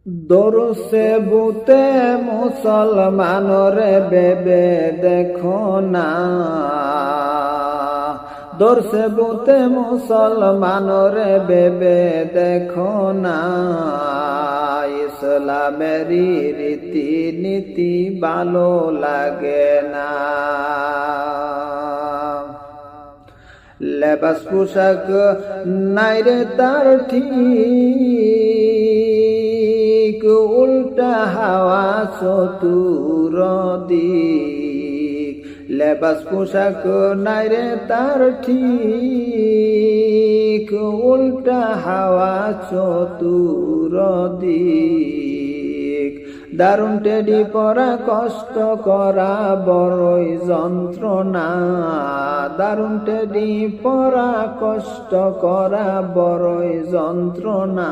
দরসে বুতে মুসলমানরে বেবে দেখো না, দরসে বুতে মুসলমানরে বেবে দেখো না, ইসলামেরই রীতি নীতি ভালো লাগে না। লেবাস পোশাক নাই রে তার ঠিক, উল্টা হাওয়া চতুর্দিক। লেবাস পোশাক নাই রে তার ঠিক, উল্টা হাওয়া চতুর্দিক। দারুণ টেডি পরা কষ্ট করা বড়ই যন্ত্রণা, দারুণ টেডি পরা কষ্ট করা বড়ই যন্ত্রণা।